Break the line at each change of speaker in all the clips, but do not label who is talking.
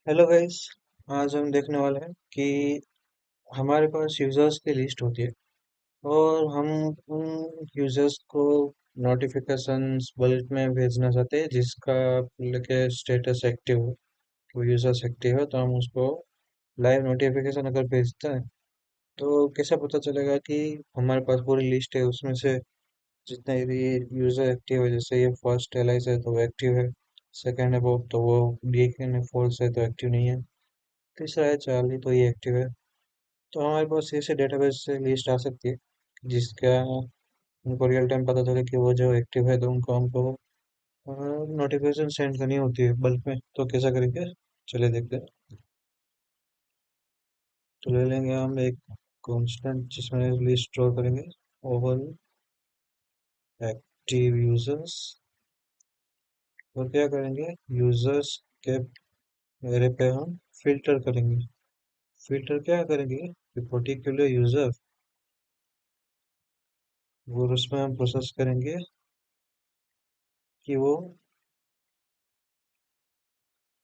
Hello guys. आज हम देखने वाले हैं कि हमारे पास यूजर्स की लिस्ट होती है और हम उन यूजर्स को नोटिफिकेशंस बल्क में भेजना चाहते हैं जिसका लेके स्टेटस एक्टिव हो। वो यूजर्स एक्टिव है तो हम उसको लाइव नोटिफिकेशन अगर भेजते हैं तो कैसे पता चलेगा कि हमारे पास पूरी लिस्ट है उसमें से जितने भी यूजर एक्टिव है। जैसे ये फर्स्ट एलाइस है तो वो एक्टिव है, सेकंड है बॉब तो वो डीएन है, फोर्थ है तो एक्टिव नहीं है, तीसरा है चार्ली तो ये एक्टिव है। तो हमारे पास ऐसे डेटाबेस से लिस्ट आ सकती है जिसका उनको रियल टाइम पता चले कि वो जो एक्टिव है तो उनको हमको नोटिफिकेशन सेंड करनी होती है बल्क में। तो कैसा करेंगे, चलिए देखते हैं। तो ले लेंगे हम एक कांस्टेंट जिसमें लिस्ट स्टोर करेंगे, ओवल एक्टिव यूजर्स। और क्या करेंगे, यूजर्स के एरे पे हम फिल्टर करेंगे। फिल्टर क्या करेंगे कि पर्टिकुलर यूजर वो उसमें हम प्रोसेस करेंगे कि वो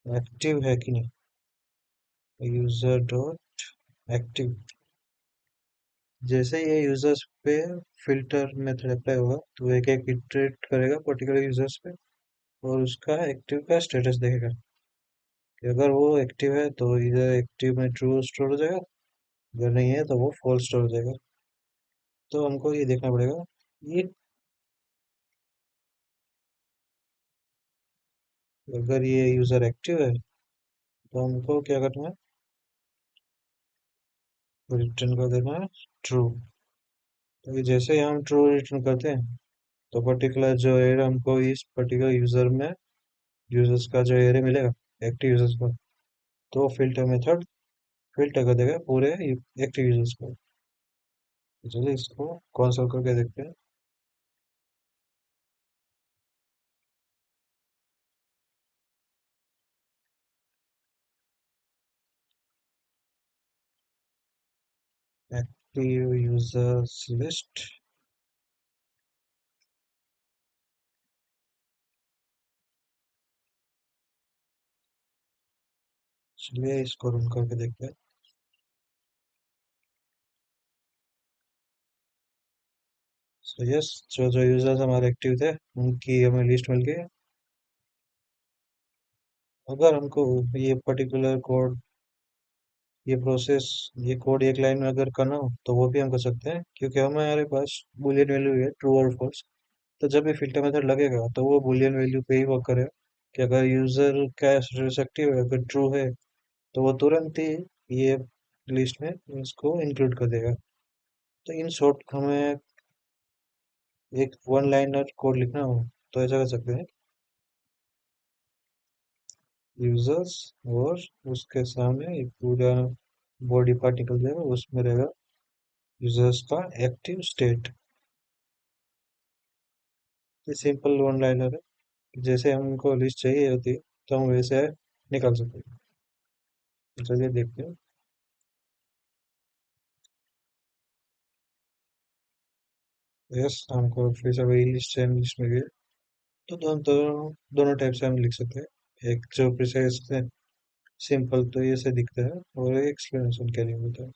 एक्टिव है कि नहीं। यूजर डॉट एक्टिव, जैसे ये यूजर्स पे फिल्टर मेथड अप्लाई होगा तो एक एक इटरेट करेगा पर्टिकुलर यूजर्स पे और उसका एक्टिव का स्टेटस देखेगा कि अगर वो एक्टिव है तो इधर एक्टिव में ट्रू स्टोर हो जाएगा, अगर नहीं है तो वो फॉल्स स्टोर हो जाएगा। तो हमको ये देखना पड़ेगा ये, अगर ये यूजर एक्टिव है तो हमको क्या करना है, रिटर्न कर देना है ट्रू। तो ये जैसे ही हम ट्रू रिटर्न करते हैं तो पर्टिकुलर जो एरर हमको इस पर्टिकुलर यूजर में यूजर्स का जो एरे मिलेगा एक्टिव यूजर्स का, तो फिल्टर मेथड फिल्टर कर देगा पूरे एक्टिव यूजर्स को। तो चलिए इसको कंसोल करके देखते हैं। एक्टिव यूजर्स लिस्ट, चलिए इसको रन करके देखते हैं। सो यस, जो जो यूजर्स हमारे एक्टिव थे उनकी हमें लिस्ट मिल गई है। अगर हमको ये पर्टिकुलर कोड, ये प्रोसेस, ये कोड एक लाइन में अगर करना हो तो वो भी हम कर सकते हैं क्योंकि हमारे पास बूलियन वैल्यू है ट्रू और फॉल्स। तो जब भी फिल्टर मेथड लगेगा तो वो बूलियन वैल्यू पे ही वर्क करेगा कि अगर यूजर का स्टेटस एक्टिव है, अगर ट्रू है तो वो तुरंत ही ये लिस्ट में इसको इंक्लूड कर देगा। तो इन शॉर्ट हमें एक वन लाइनर कोड लिखना हो तो ऐसा कर सकते हैं, यूजर्स और उसके सामने एक पूरा बॉडी पार्ट निकल जाएगा, उसमें रहेगा यूजर्स का एक्टिव स्टेट। ये सिंपल वन लाइनर है, जैसे हमको लिस्ट चाहिए होती है तो हम वैसे निकाल सकते हैं। तो चलिए देखते हैं। यस, हमको फिर से वही लिस्ट सेम लिस्ट में गए तो दोनों टाइप से हम लिख सकते हैं। एक जो प्रिसाइज सिंपल तो ये से दिखता है और एक एक्सप्लेनेशन के लिए होता है।